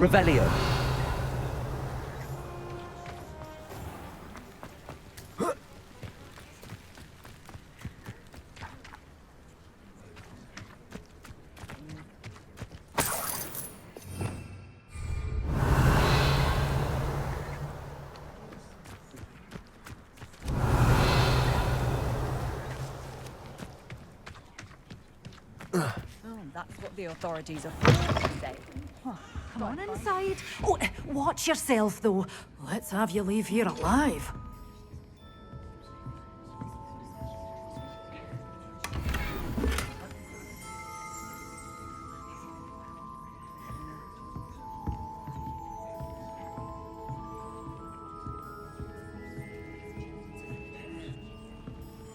Revelio. That's what the authorities are for today. Oh, come on inside. Oh, watch yourself, though. Let's have you leave here alive.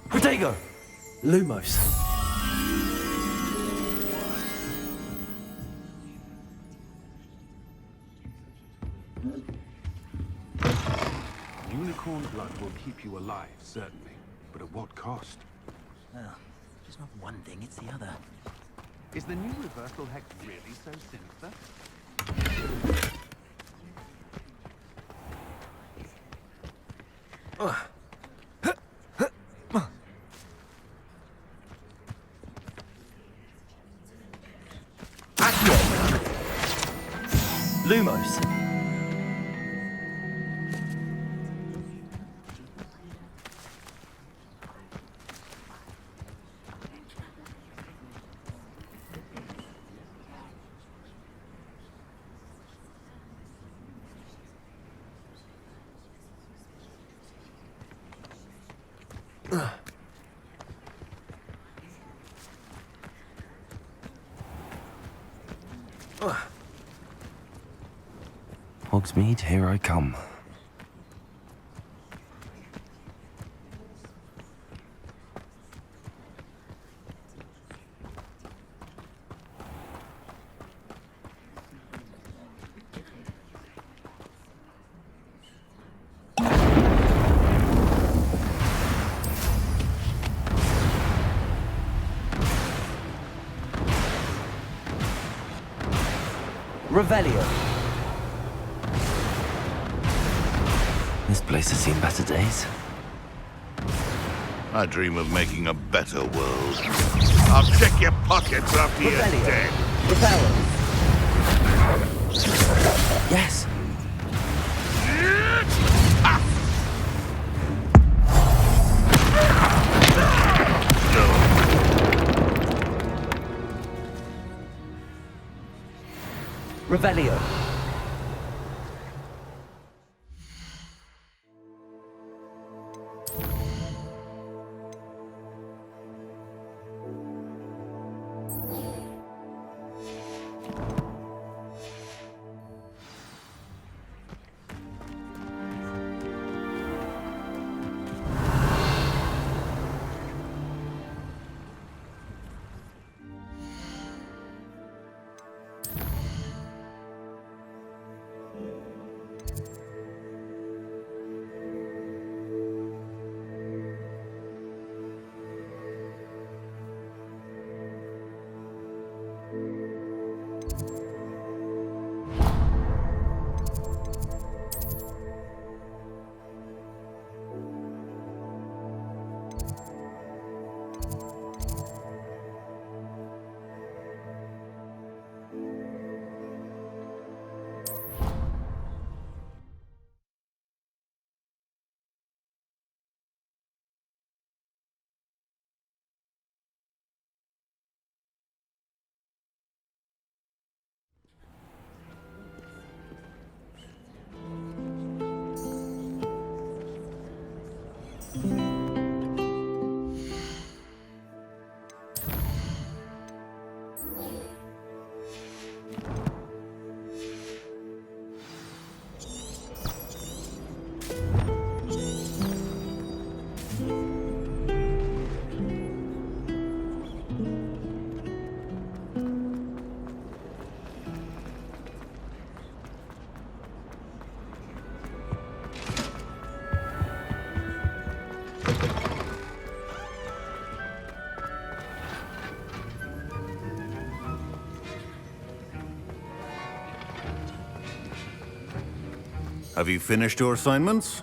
Protego! Lumos. Unicorn blood will keep you alive, certainly. But at what cost? Well, it's not one thing, it's the other. Is the new reversal hex really so sinister? Lumos. Hogsmeade, here I come. Revelio. This place has seen better days. I dream of making a better world. I'll check your pockets after you're Revelio. dead. Repellers. Yes! Revelio. Have you finished your assignments?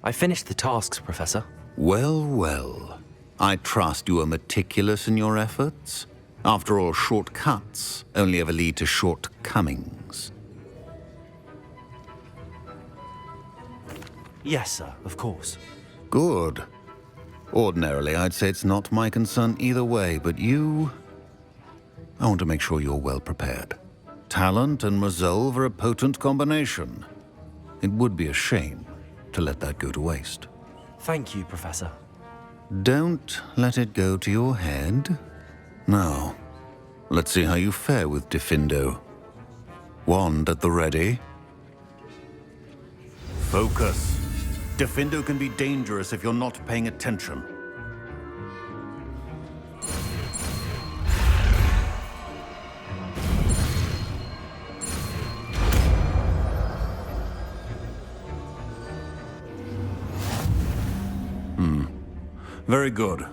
I finished the tasks, Professor. Well, well. I trust you are meticulous in your efforts. After all, shortcuts only ever lead to shortcomings. Yes, sir, of course. Good. Ordinarily, I'd say it's not my concern either way, but you... I want to make sure you're well prepared. Talent and resolve are a potent combination. It would be a shame to let that go to waste. Thank you, Professor. Don't let it go to your head. Now, let's see how you fare with Diffindo. Wand at the ready. Focus. Diffindo can be dangerous if you're not paying attention. Very good.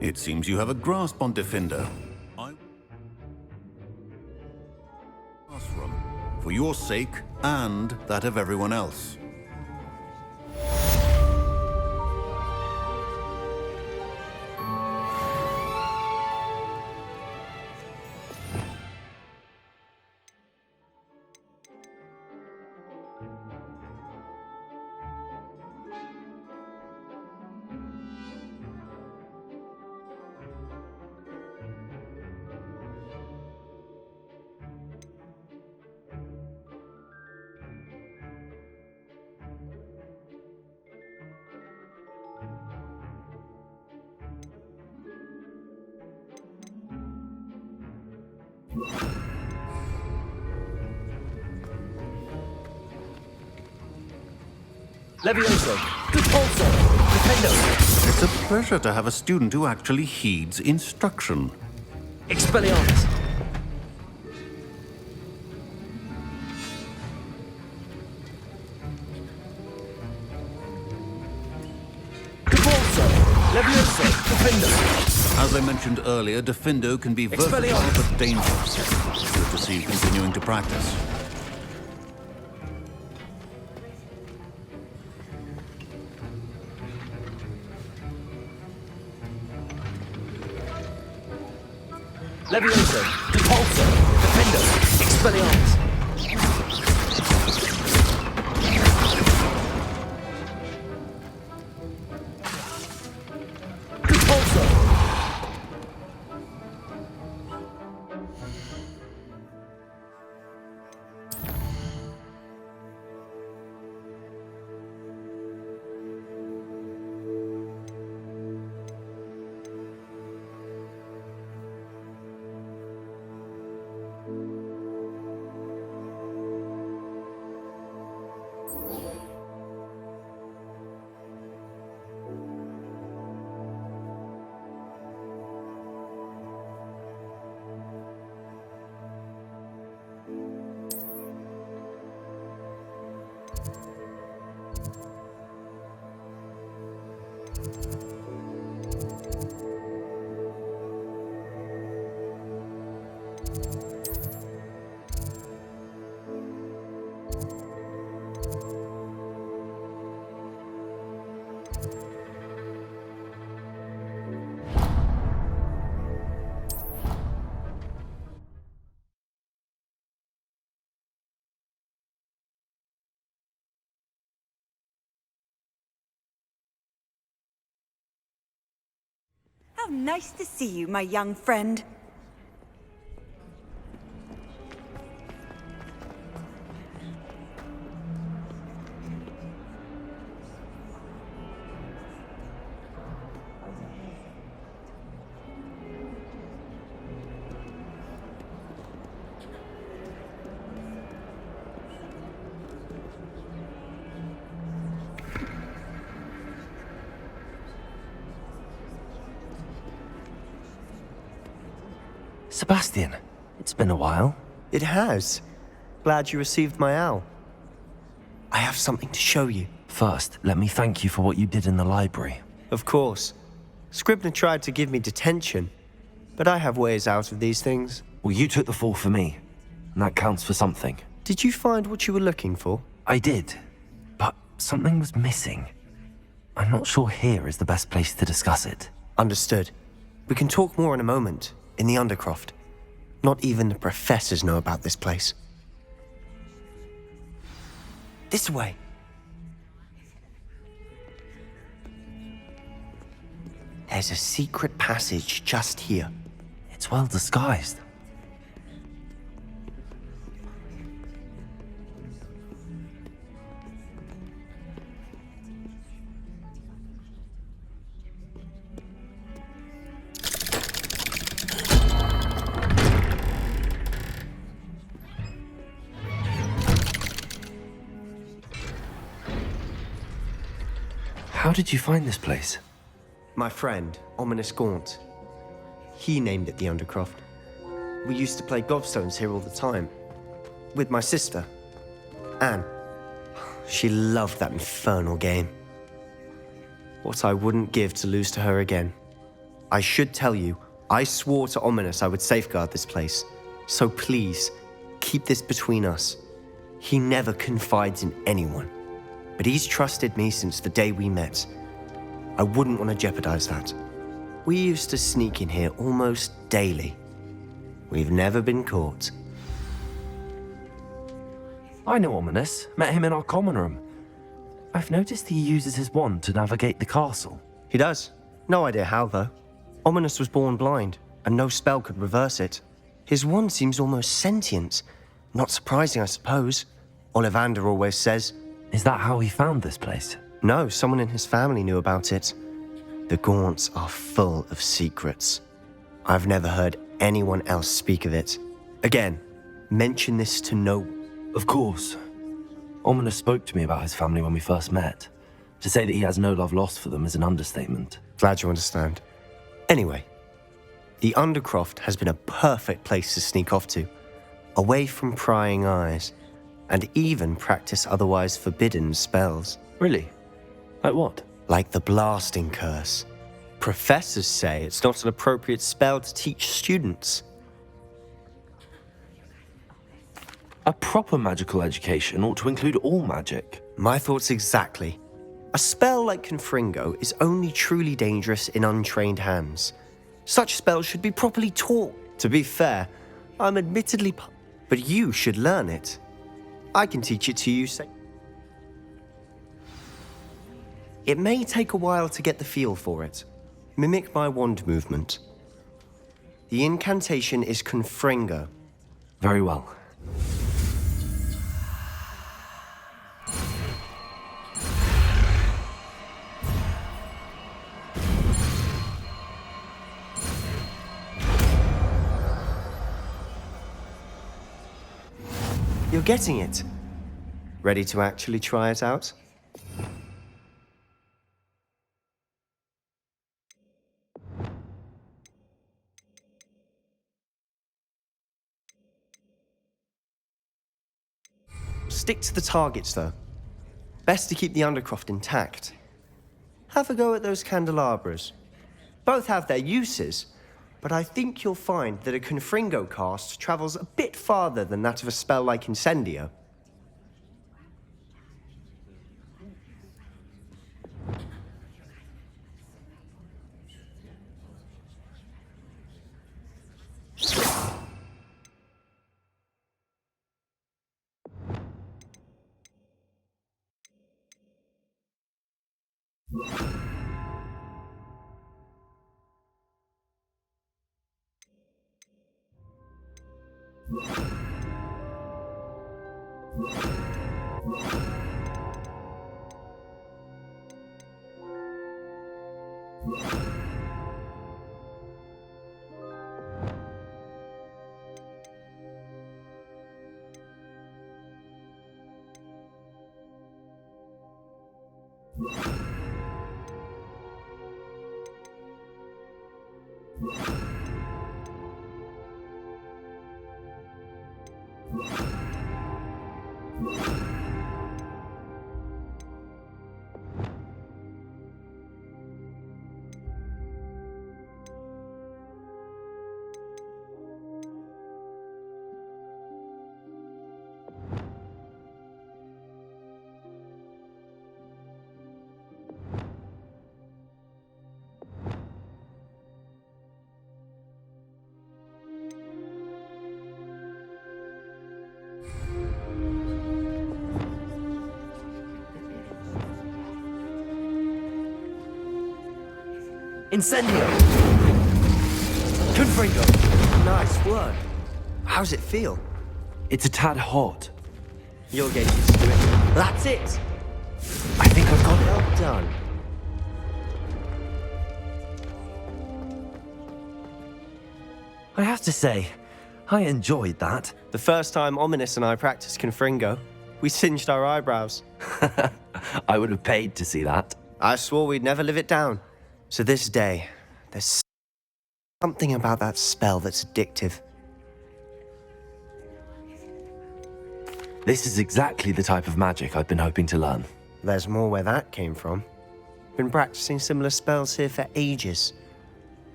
It seems you have a grasp on Diffindo. Classroom, for your sake and that of everyone else. Levioso! Repulso! Defendo! It's a pleasure to have a student who actually heeds instruction. Expelliarmus! Repulso! Levioso! Defendo! As I mentioned earlier, Diffindo can be versatile Expelliarmus! but dangerous. Good to see you continuing to practice. Levioso! Repulso! Defendo! Expelliarmus! Repulso! How nice to see you, my young friend. Sebastian, it's been a while. It has. Glad you received my owl. I have something to show you. First, let me thank you for what you did in the library. Of course. Scribner tried to give me detention, but I have ways out of these things. Well, you took the fall for me, and that counts for something. Did you find what you were looking for? I did, but something was missing. I'm not sure here is the best place to discuss it. Understood. We can talk more in a moment, in the Undercroft. Not even the professors know about this place. This way. There's a secret passage just here. It's well disguised. How did you find this place? My friend, Ominous Gaunt. He named it the Undercroft. We used to play gobstones here all the time. With my sister, Anne. She loved that infernal game. What I wouldn't give to lose to her again. I should tell you, I swore to Ominous I would safeguard this place. So please, keep this between us. He never confides in anyone. But he's trusted me since the day we met. I wouldn't want to jeopardize that. We used to sneak in here almost daily. We've never been caught. I know Ominous. Met him in our common room. I've noticed he uses his wand to navigate the castle. He does. No idea how, though. Ominous was born blind, and no spell could reverse it. His wand seems almost sentient. Not surprising, I suppose. Ollivander always says. Is that how he found this place? No, someone in his family knew about it. The Gaunts are full of secrets. I've never heard anyone else speak of it. Again, mention this to no one. Of course. Ominous spoke to me about his family when we first met. To say that he has no love lost for them is an understatement. Glad you understand. Anyway, the Undercroft has been a perfect place to sneak off to, away from prying eyes, and even practice otherwise forbidden spells. Really? Like what? Like the blasting curse. Professors say it's not an appropriate spell to teach students. A proper magical education ought to include all magic. My thoughts exactly. A spell like Confringo is only truly dangerous in untrained hands. Such spells should be properly taught. To be fair, I'm admittedly but you should learn it. I can teach it to you, say. It may take a while to get the feel for it. Mimic my wand movement. The incantation is Confringo. Very well. You're getting it. Ready to actually try it out? Stick to the targets, though. Best to keep the Undercroft intact. Have a go at those candelabras. Both have their uses, but I think you'll find that a Confringo cast travels a bit farther than that of a spell like Incendio. Incendio! Confringo! Nice work. How's it feel? It's a tad hot. You'll get used to it. That's it. I think I've got it. Well done. I have to say, I enjoyed that. The first time Ominous and I practiced Confringo, we singed our eyebrows. I would have paid to see that. I swore we'd never live it down. So this day, there's something about that spell that's addictive. This is exactly the type of magic I've been hoping to learn. There's more where that came from. Been practicing similar spells here for ages.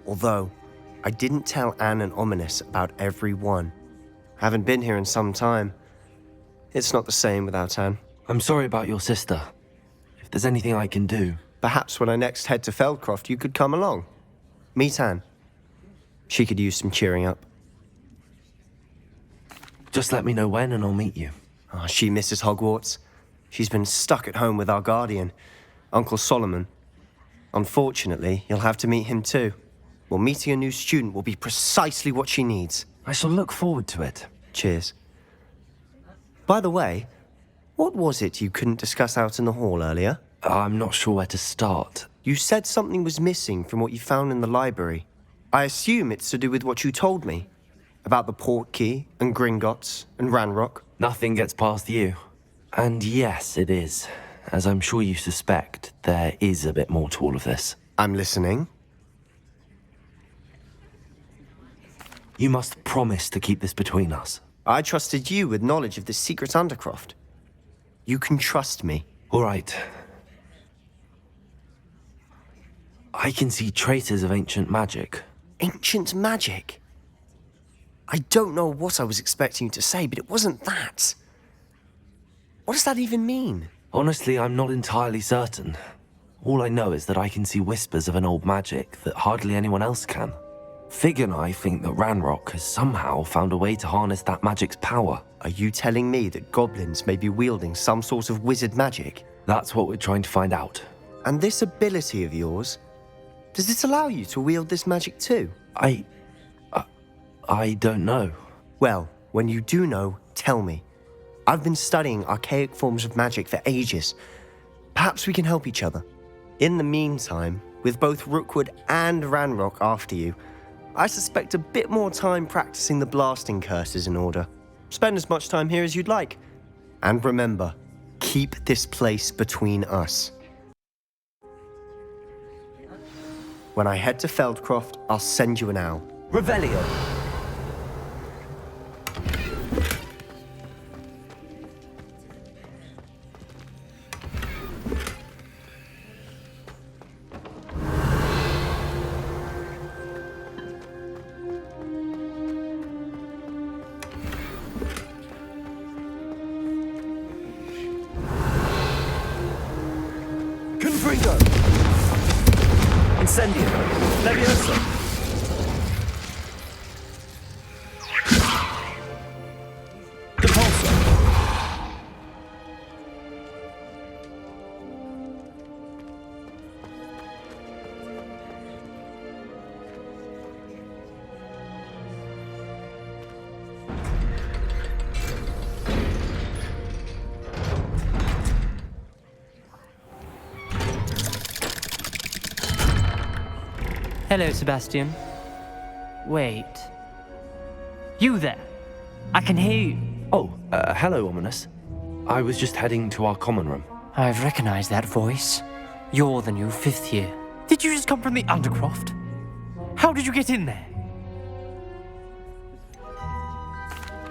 Although, I didn't tell Anne and Ominous about every one. Haven't been here in some time. It's not the same without Anne. I'm sorry about your sister. If there's anything I can do... Perhaps when I next head to Feldcroft, you could come along. Meet Anne. She could use some cheering up. Just let me know when and I'll meet you. Oh, she misses Hogwarts. She's been stuck at home with our guardian, Uncle Solomon. Unfortunately, you'll have to meet him too. Well, meeting a new student will be precisely what she needs. I shall look forward to it. Cheers. By the way, what was it you couldn't discuss out in the hall earlier? I'm not sure where to start. You said something was missing from what you found in the library. I assume it's to do with what you told me. About the Portkey, and Gringotts, and Ranrock. Nothing gets past you. And yes, it is. As I'm sure you suspect, there is a bit more to all of this. I'm listening. You must promise to keep this between us. I trusted you with knowledge of this secret Undercroft. You can trust me. All right. I can see traces of ancient magic. Ancient magic? I don't know what I was expecting you to say, but it wasn't that. What does that even mean? Honestly, I'm not entirely certain. All I know is that I can see whispers of an old magic that hardly anyone else can. Fig and I think that Ranrock has somehow found a way to harness that magic's power. Are you telling me that goblins may be wielding some sort of wizard magic? That's what we're trying to find out. And this ability of yours, does it allow you to wield this magic too? I don't know. Well, when you do know, tell me. I've been studying archaic forms of magic for ages. Perhaps we can help each other. In the meantime, with both Rookwood and Ranrock after you, I suspect a bit more time practicing the blasting curse is in order. Spend as much time here as you'd like. And remember, keep this place between us. When I head to Feldcroft, I'll send you an owl. Revelio! Confringo! Incendio! Levioso! Depulso! Hello, Sebastian. Wait. You there? I can hear you. Oh, hello, Ominous. I was just heading to our common room. I've recognized that voice. You're the new 5th year. Did you just come from the Undercroft? How did you get in there?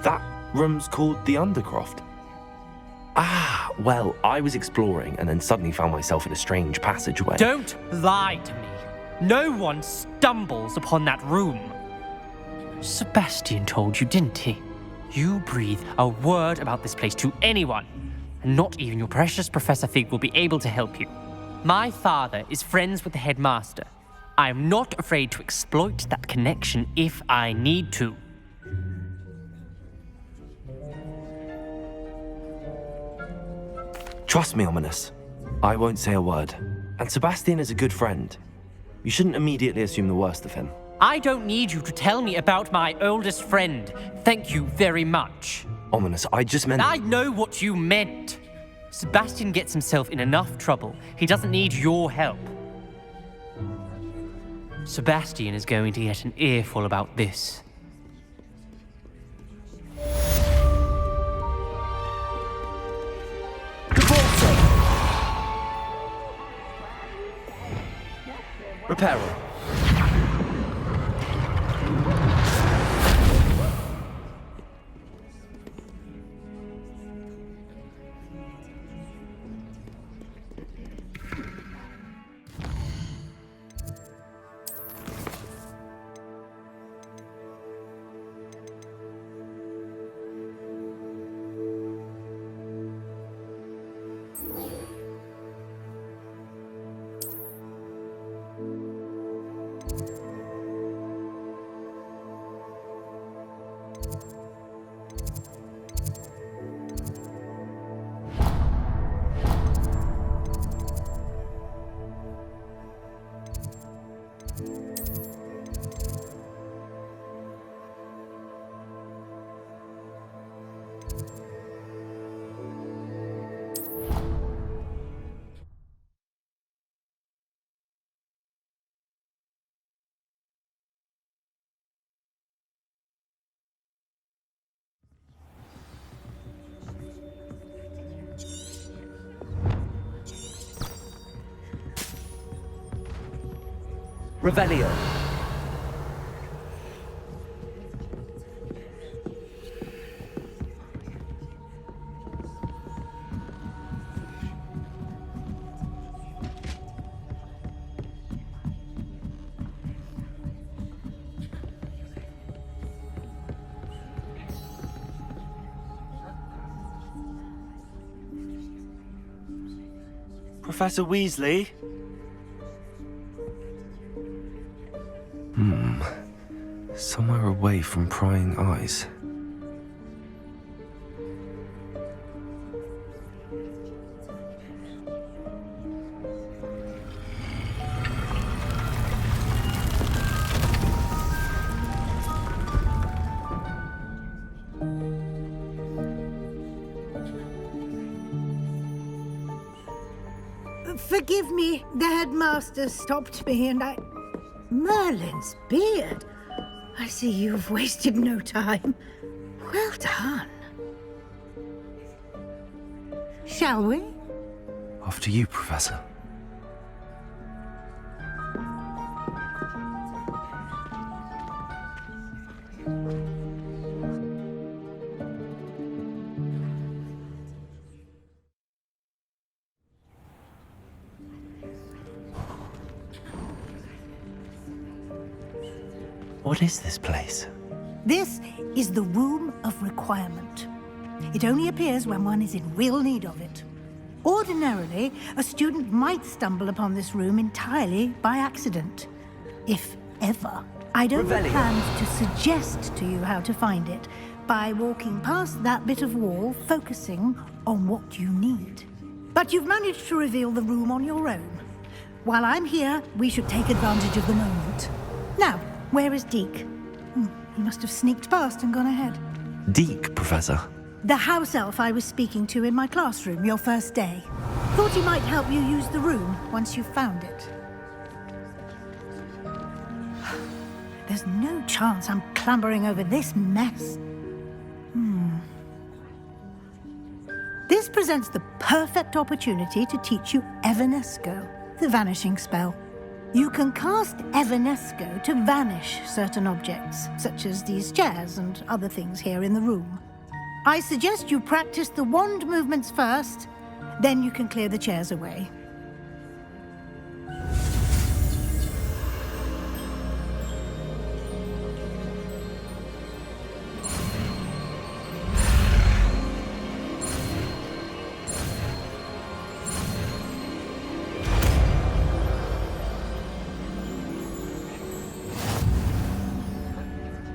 That room's called the Undercroft. Ah, well, I was exploring and then suddenly found myself in a strange passageway. Don't lie to me. No one stumbles upon that room. Sebastian told you, didn't he? You breathe a word about this place to anyone, and not even your precious Professor Fig will be able to help you. My father is friends with the headmaster. I am not afraid to exploit that connection if I need to. Trust me, Ominous. I won't say a word. And Sebastian is a good friend. You shouldn't immediately assume the worst of him. I don't need you to tell me about my oldest friend. Thank you very much. Ominous, I just meant... I know what you meant. Sebastian gets himself in enough trouble. He doesn't need your help. Sebastian is going to get an earful about this. Reparo. Revelio. Professor Weasley? Somewhere away from prying eyes. Forgive me, the headmaster stopped me and I... Merlin's beard. I see you've wasted no time. Well done. Shall we? After you, Professor. What is this place? This is the Room of Requirement. It only appears when one is in real need of it. Ordinarily, a student might stumble upon this room entirely by accident. If ever. I don't have plans to suggest to you how to find it by walking past that bit of wall, focusing on what you need. But you've managed to reveal the room on your own. While I'm here, we should take advantage of the moment. Now, where is Deke? He must have sneaked past and gone ahead. Deke, Professor? The house elf I was speaking to in my classroom your first day. Thought he might help you use the room once you've found it. There's no chance I'm clambering over this mess. This presents the perfect opportunity to teach you Evanesco, the vanishing spell. You can cast Evanesco to vanish certain objects, such as these chairs and other things here in the room. I suggest you practice the wand movements first, then you can clear the chairs away.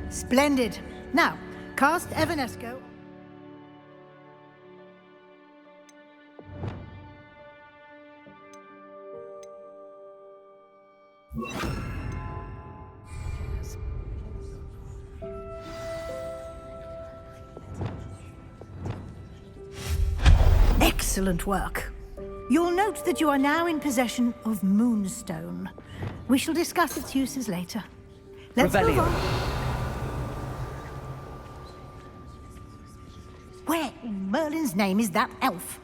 Splendid. Now, cast Evanesco. Excellent work. You'll note that you are now in possession of Moonstone. We shall discuss its uses later. Let's move Revelio. on. Where in Merlin's name is that elf?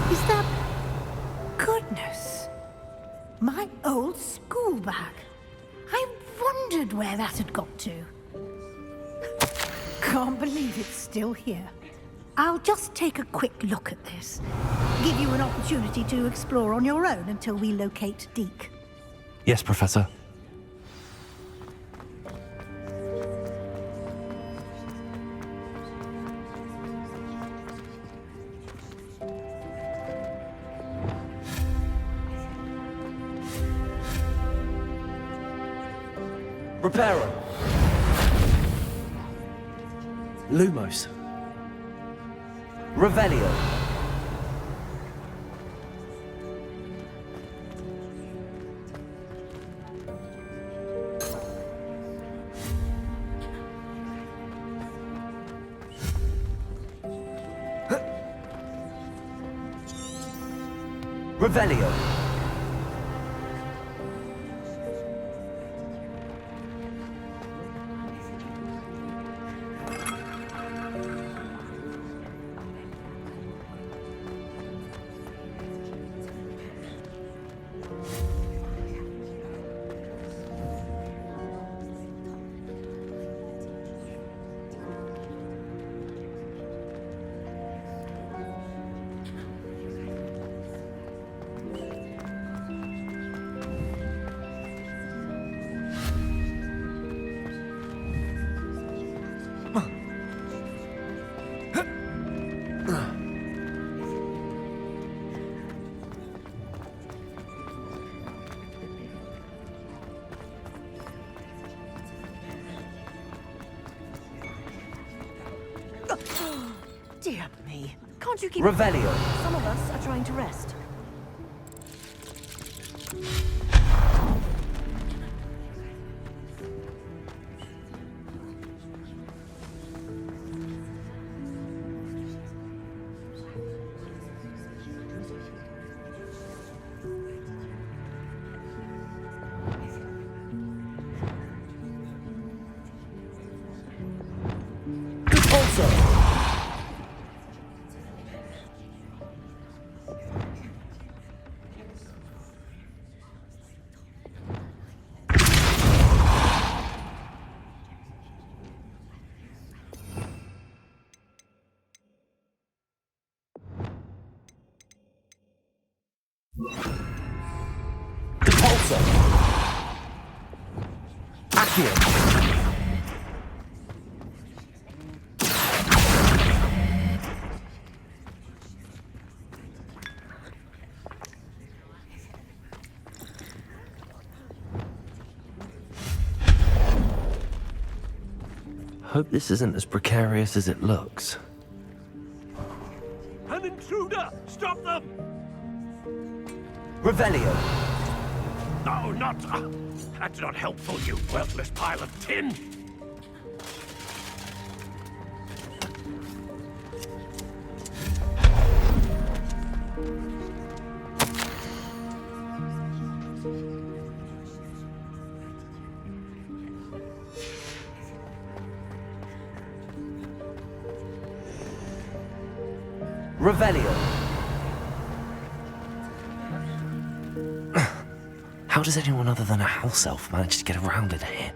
Is that... Goodness. My old school bag. I wondered where that had got to. Can't believe it's still here. I'll just take a quick look at this. Give you an opportunity to explore on your own until we locate Deke. Yes, Professor. Reparo. Lumos. Revelio. Revelio. Dear me. Can't you keep... Revelio. Some of us are trying to rest. Depulso. Accio. Hope this isn't as precarious as it looks. An intruder! Stop them! Revelio. No, not... that's not helpful, you worthless pile of tin! Revelio. How does anyone other than a house elf manage to get around in here?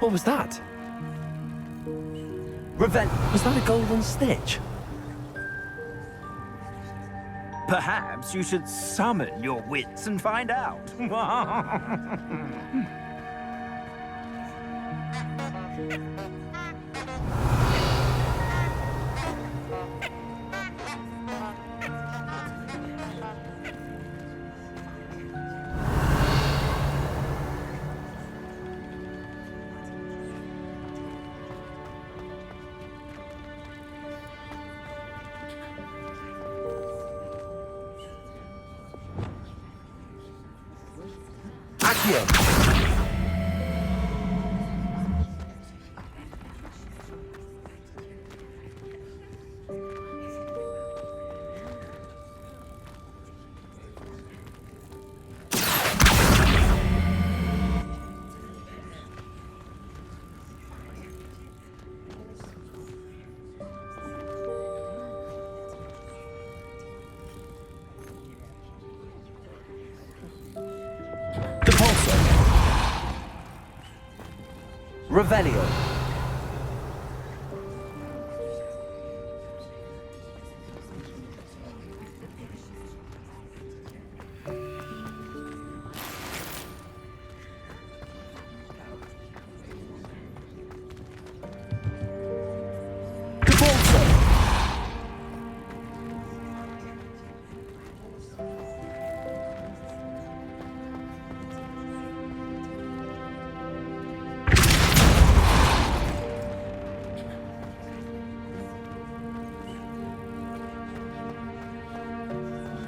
What was that? Was that a golden stitch? Perhaps you should summon your wits and find out. Requiem. Revelio.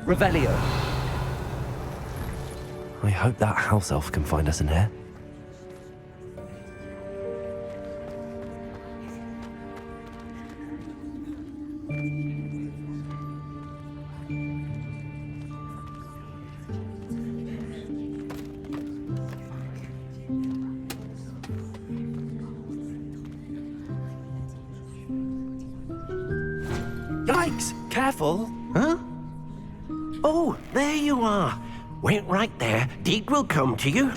Revelio. I hope that house elf can find us in here. Yikes! Careful! Huh? Oh, there you are. Wait right there. Deke will come to you.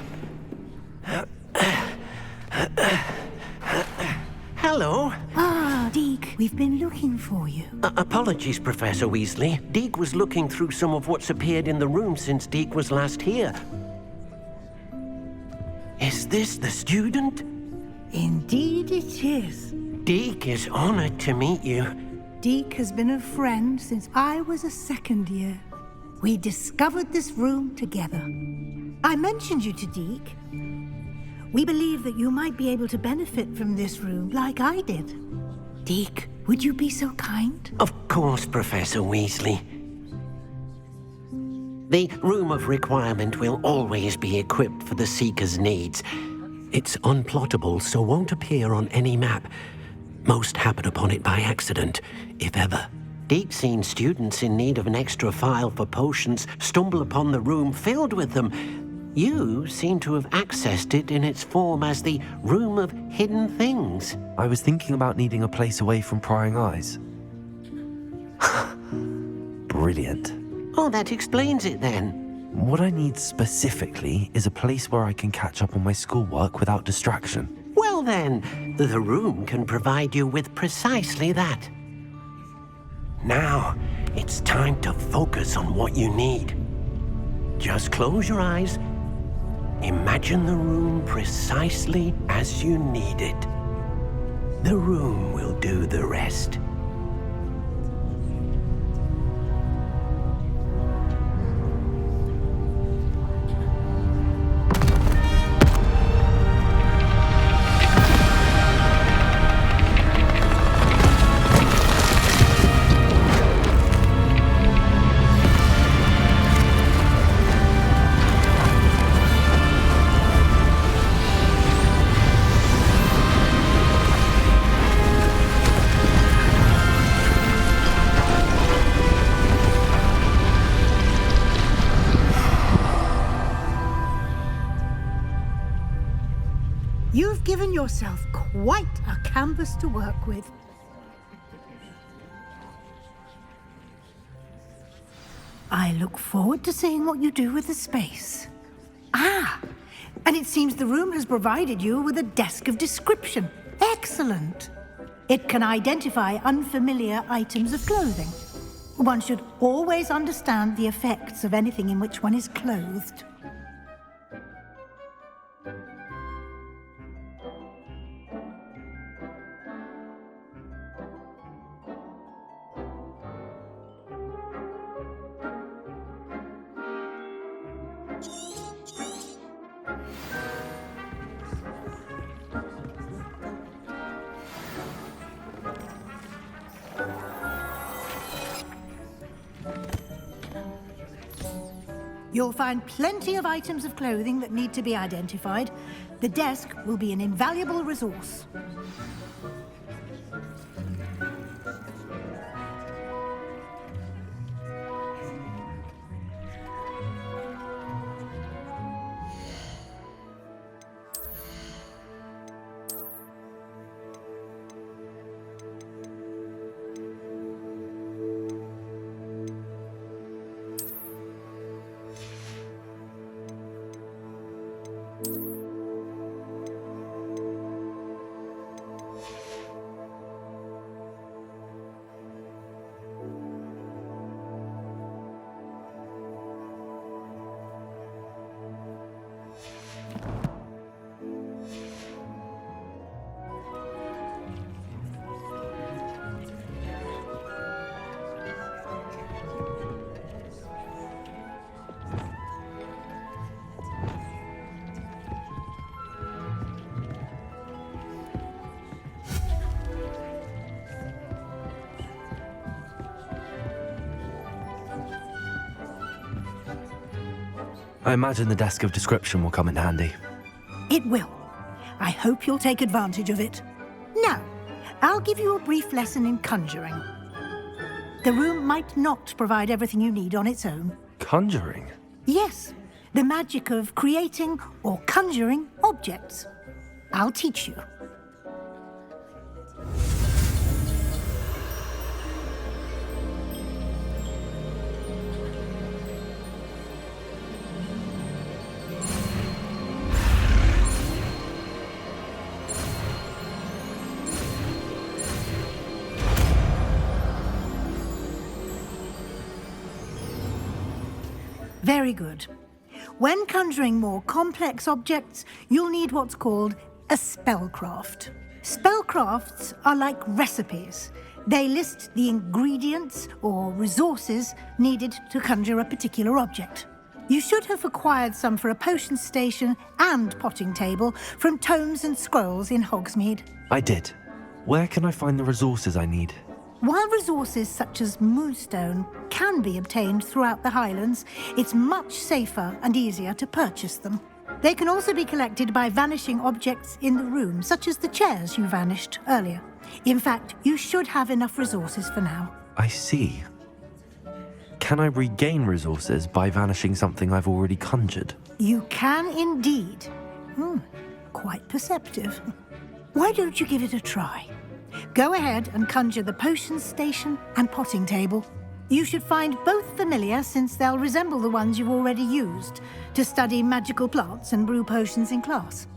Hello. Ah, Deke, we've been looking for you. Apologies, Professor Weasley. Deke was looking through some of what's appeared in the room since Deke was last here. Is this the student? Indeed it is. Deke is honored to meet you. Deke has been a friend since I was a second year. We discovered this room together. I mentioned you to Deke. We believe that you might be able to benefit from this room like I did. Deke, would you be so kind? Of course, Professor Weasley. The Room of Requirement will always be equipped for the Seeker's needs. It's unplottable, so won't appear on any map. Most happen upon it by accident, if ever. Deke's seen students in need of an extra file for potions stumble upon the room filled with them. You seem to have accessed it in its form as the Room of Hidden Things. I was thinking about needing a place away from prying eyes. Brilliant. Oh, that explains it then. What I need specifically is a place where I can catch up on my schoolwork without distraction. Well then, the room can provide you with precisely that. Now, it's time to focus on what you need. Just close your eyes. Imagine the room precisely as you need it. The room will do the rest. You've given yourself quite a canvas to work with. I look forward to seeing what you do with the space. Ah, and it seems the room has provided you with a desk of description. Excellent. It can identify unfamiliar items of clothing. One should always understand the effects of anything in which one is clothed. You'll find plenty of items of clothing that need to be identified. The desk will be an invaluable resource. I imagine the desk of description will come in handy. It will. I hope you'll take advantage of it. Now, I'll give you a brief lesson in conjuring. The room might not provide everything you need on its own. Conjuring? Yes, the magic of creating or conjuring objects. I'll teach you. Very good. When conjuring more complex objects, you'll need what's called a spellcraft. Spellcrafts are like recipes. They list the ingredients or resources needed to conjure a particular object. You should have acquired some for a potion station and potting table from tomes and scrolls in Hogsmeade. I did. Where can I find the resources I need? While resources such as moonstone can be obtained throughout the Highlands, it's much safer and easier to purchase them. They can also be collected by vanishing objects in the room, such as the chairs you vanished earlier. In fact, you should have enough resources for now. I see. Can I regain resources by vanishing something I've already conjured? You can indeed. Quite perceptive. Why don't you give it a try? Go ahead and conjure the potion station and potting table. You should find both familiar, since they'll resemble the ones you've already used to study magical plants and brew potions in class.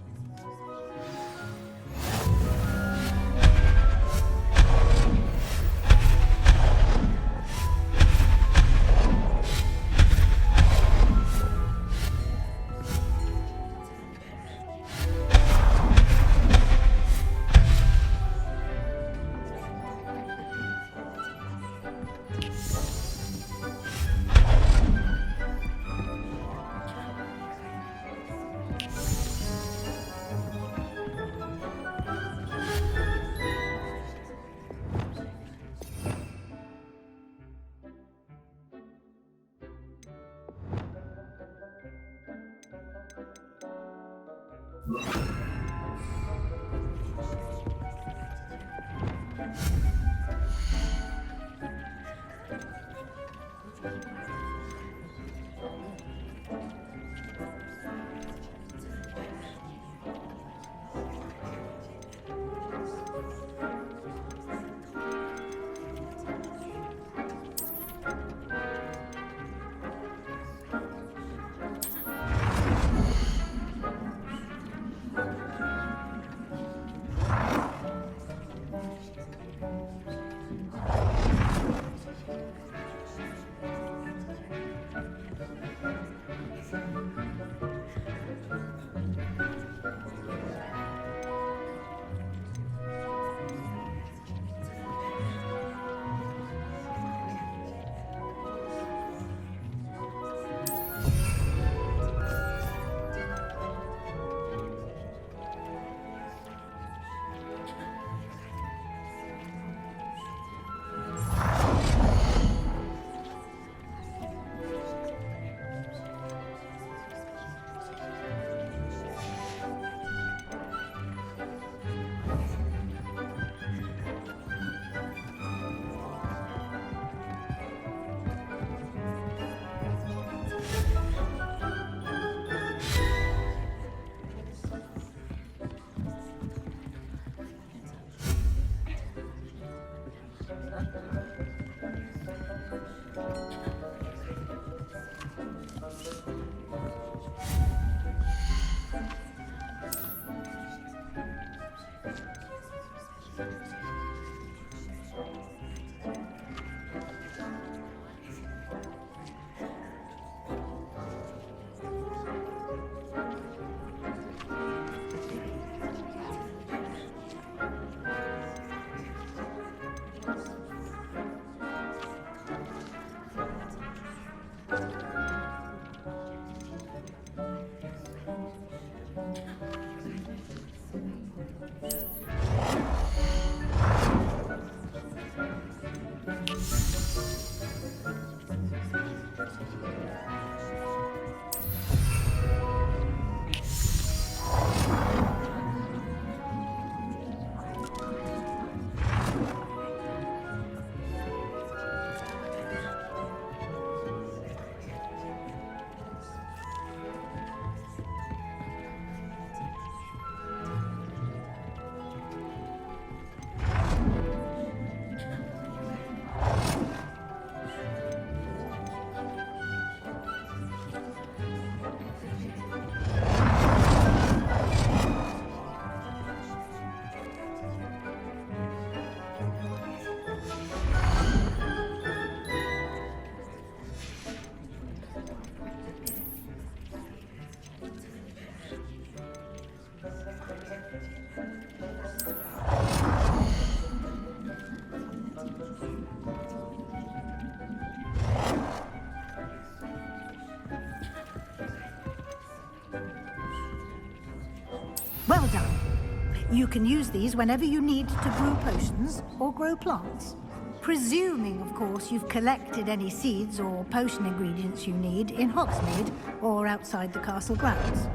You can use these whenever you need to brew potions or grow plants. Presuming, of course, you've collected any seeds or potion ingredients you need in Hogsmeade or outside the castle grounds.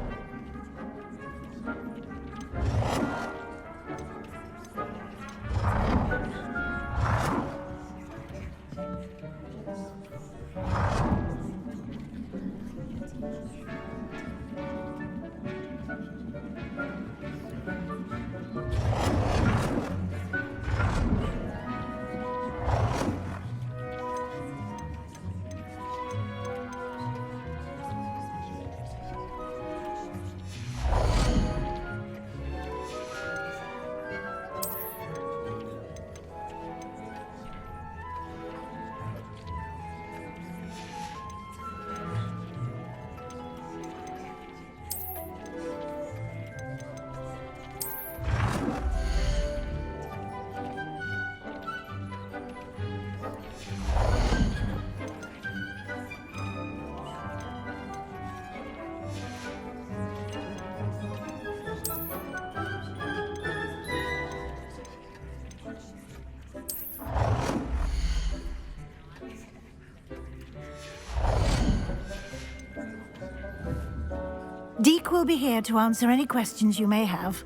Deke will be here to answer any questions you may have.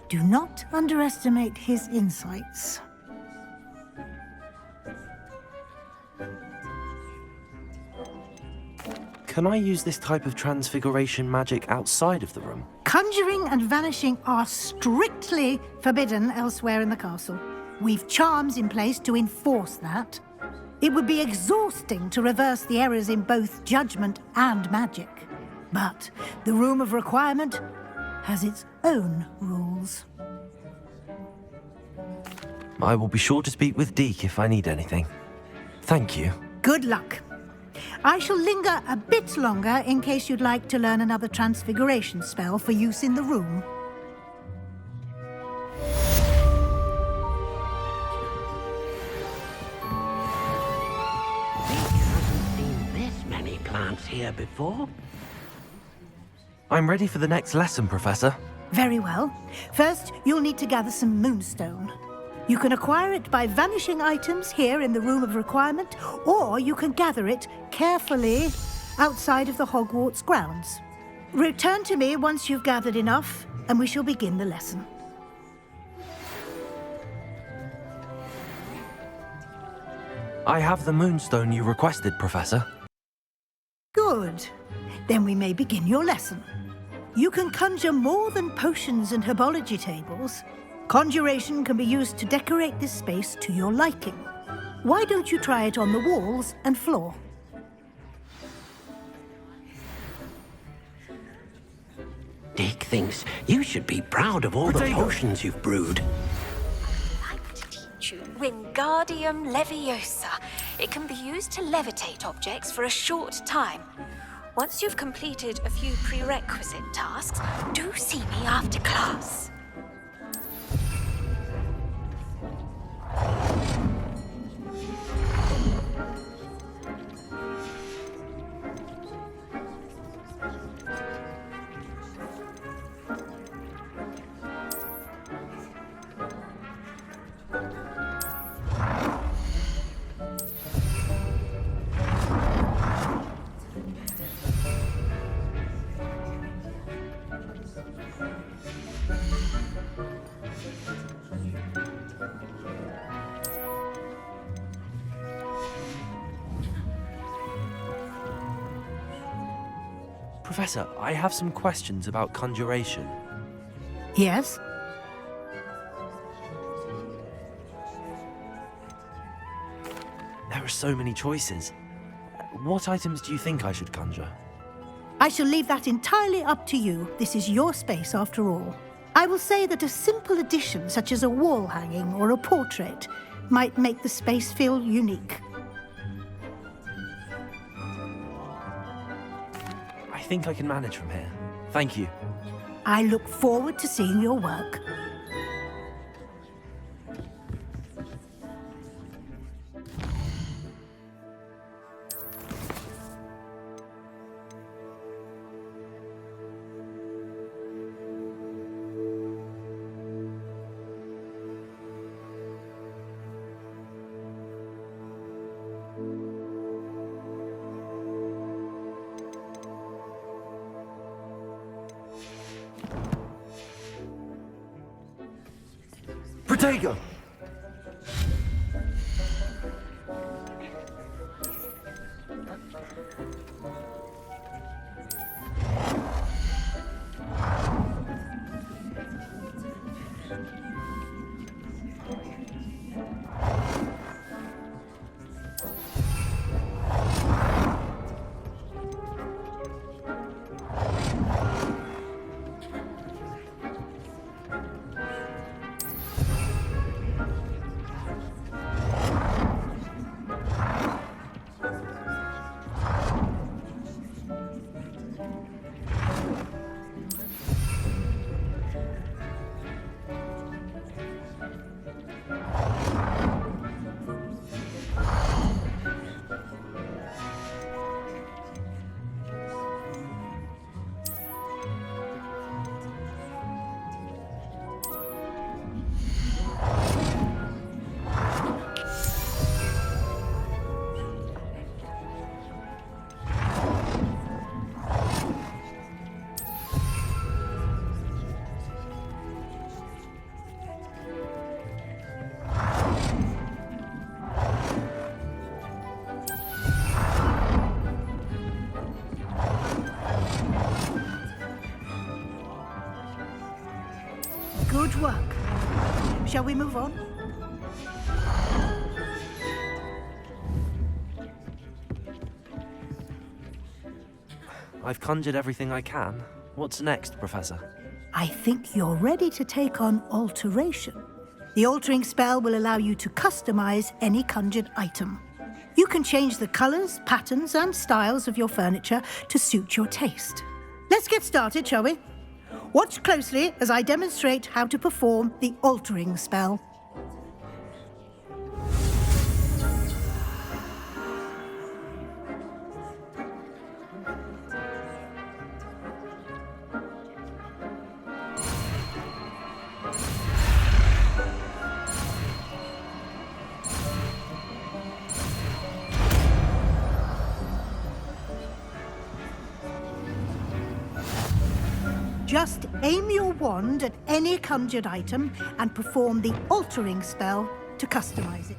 Do not underestimate his insights. Can I use this type of transfiguration magic outside of the room? Conjuring and vanishing are strictly forbidden elsewhere in the castle. We've charms in place to enforce that. It would be exhausting to reverse the errors in both judgment and magic. But the Room of Requirement has its own rules. I will be sure to speak with Deke if I need anything. Thank you. Good luck. I shall linger a bit longer in case you'd like to learn another transfiguration spell for use in the room. Deke hasn't seen this many plants here before. I'm ready for the next lesson, Professor. Very well. First, you'll need to gather some moonstone. You can acquire it by vanishing items here in the Room of Requirement, or you can gather it carefully outside of the Hogwarts grounds. Return to me once you've gathered enough, and we shall begin the lesson. I have the moonstone you requested, Professor. Good. Then we may begin your lesson. You can conjure more than potions and herbology tables. Conjuration can be used to decorate this space to your liking. Why don't you try it on the walls and floor? Deke thinks you should be proud of all the potions you've brewed. I'd like to teach you Wingardium Leviosa. It can be used to levitate objects for a short time. Once you've completed a few prerequisite tasks, do see me after class. Professor, I have some questions about conjuration. Yes? There are so many choices. What items do you think I should conjure? I shall leave that entirely up to you. This is your space after all. I will say that a simple addition, such as a wall hanging or a portrait, might make the space feel unique. I think I can manage from here. Thank you. I look forward to seeing your work. Take her! Good work. Shall we move on? I've conjured everything I can. What's next, Professor? I think you're ready to take on alteration. The altering spell will allow you to customize any conjured item. You can change the colors, patterns, and styles of your furniture to suit your taste. Let's get started, shall we? Watch closely as I demonstrate how to perform the altering spell. Just aim your wand at any conjured item and perform the altering spell to customize it.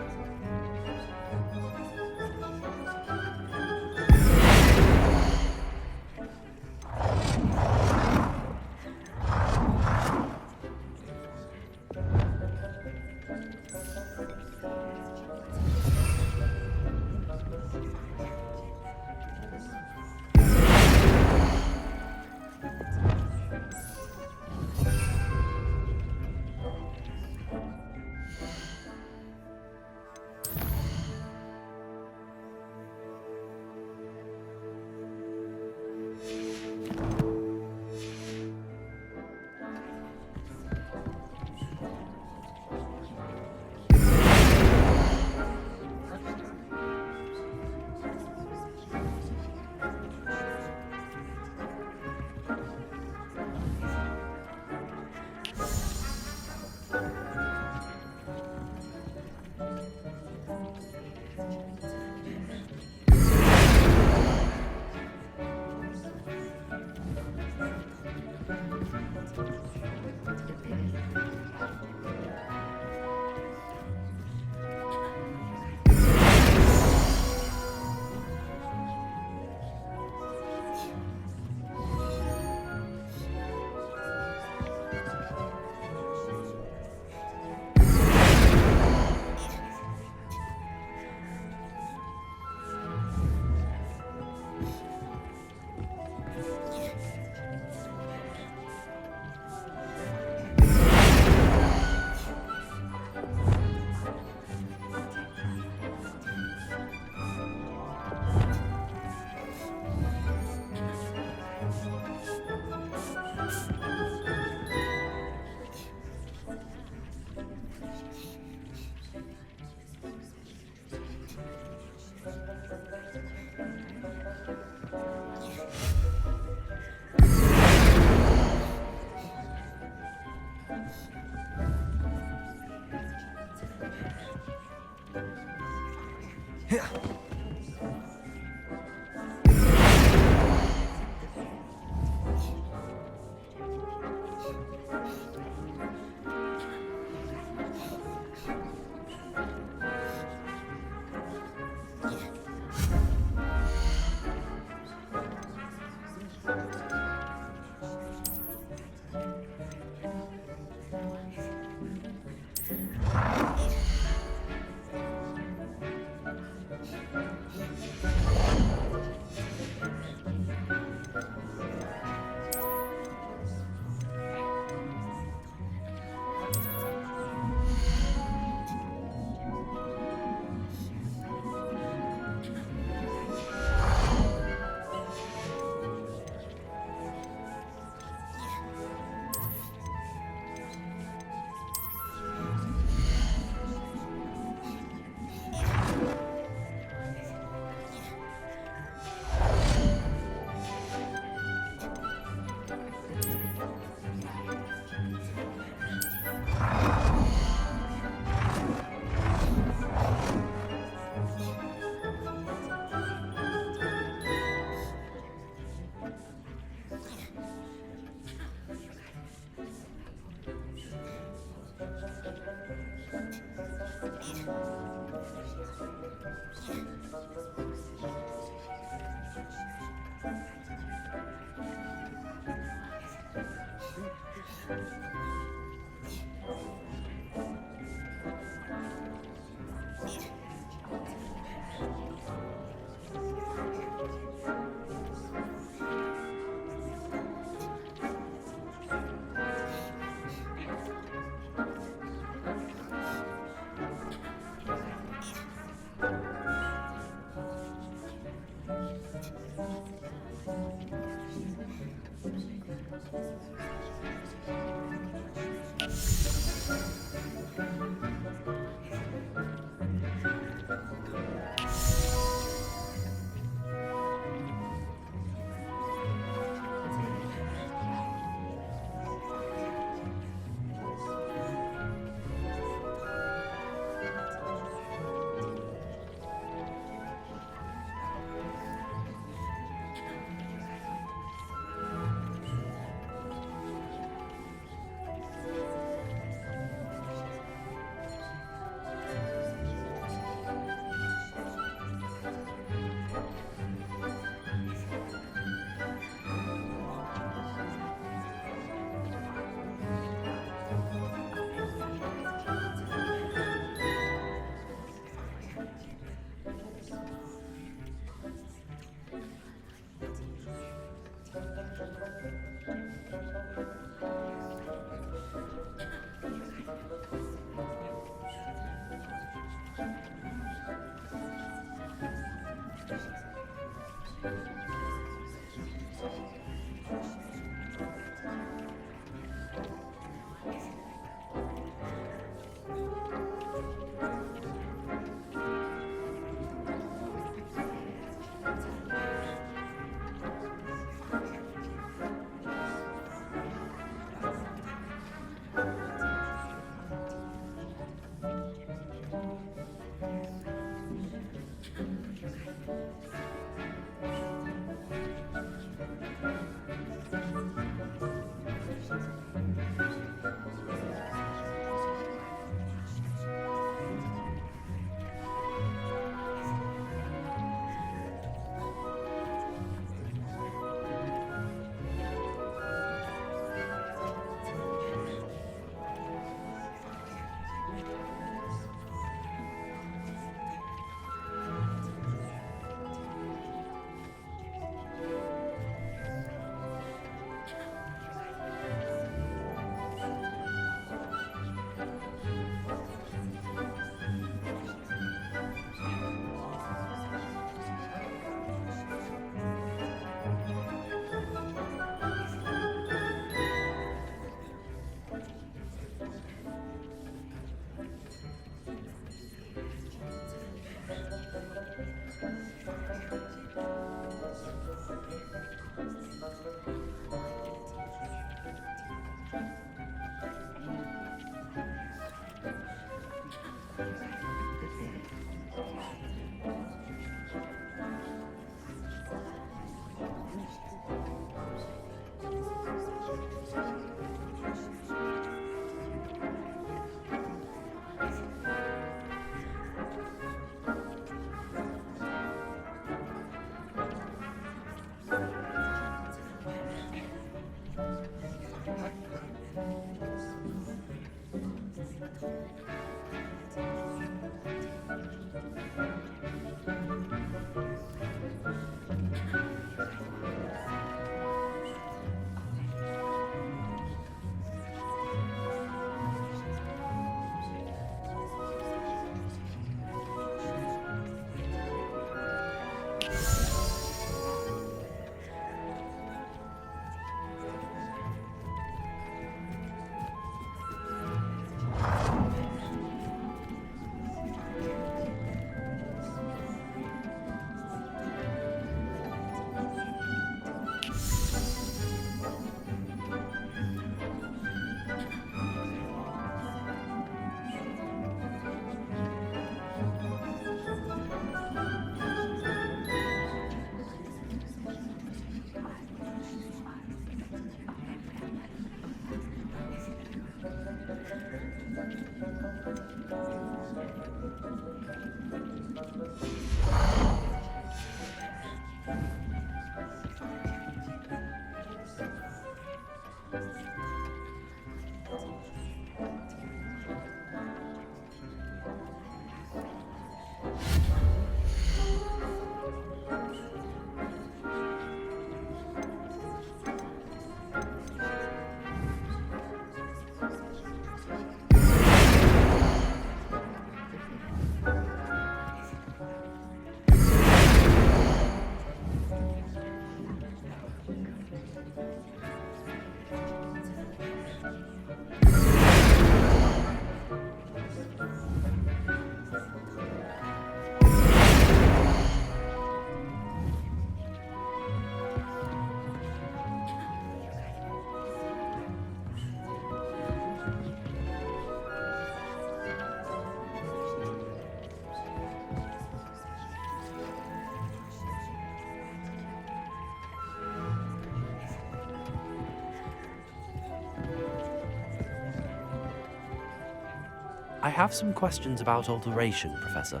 I have some questions about alteration, Professor.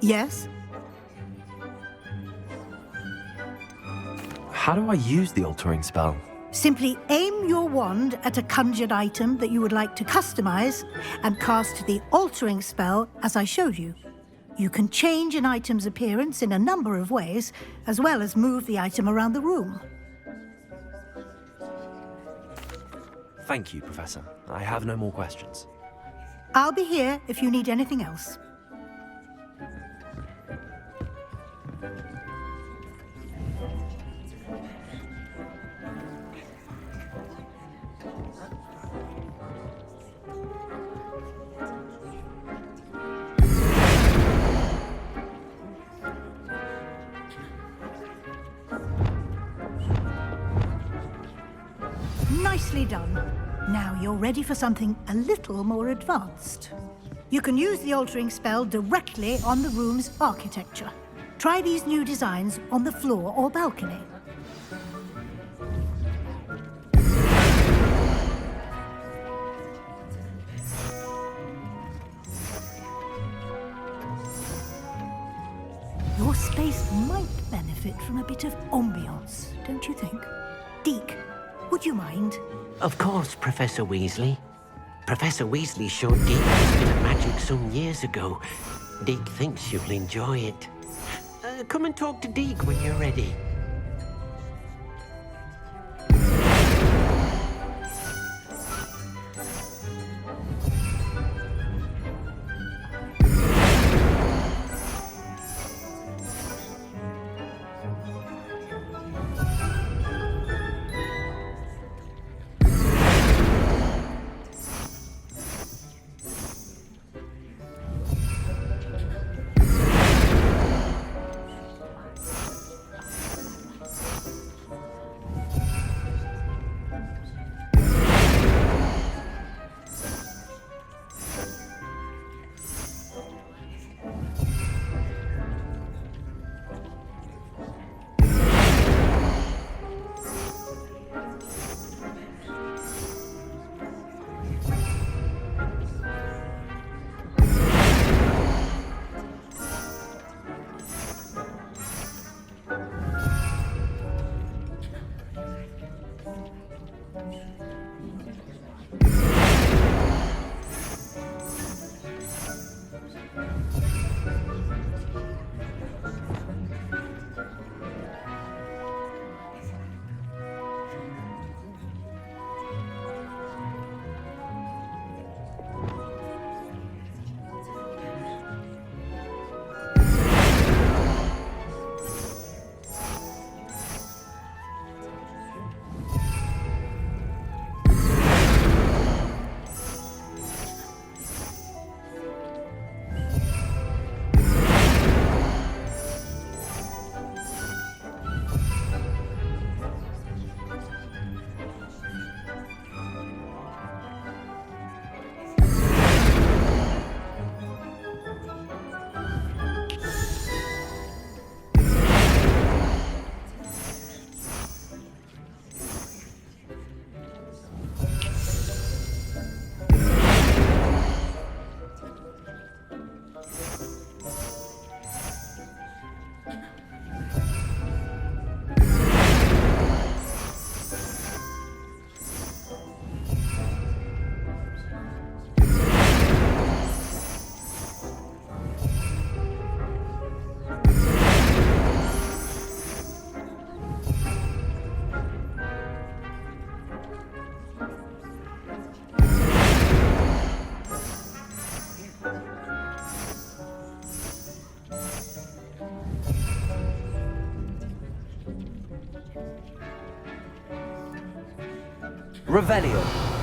Yes? How do I use the altering spell? Simply aim your wand at a conjured item that you would like to customize and cast the altering spell as I showed you. You can change an item's appearance in a number of ways, as well as move the item around the room. Thank you, Professor. I have no more questions. I'll be here if you need anything else. Nicely done. Now you're ready for something a little more advanced. You can use the altering spell directly on the room's architecture. Try these new designs on the floor or balcony. Your space might benefit from a bit of ambiance, don't you think? Deke, would you mind? Of course, Professor Weasley. Professor Weasley showed Deke his bit of magic some years ago. Deke thinks you'll enjoy it. Come and talk to Deke when you're ready. Revelio.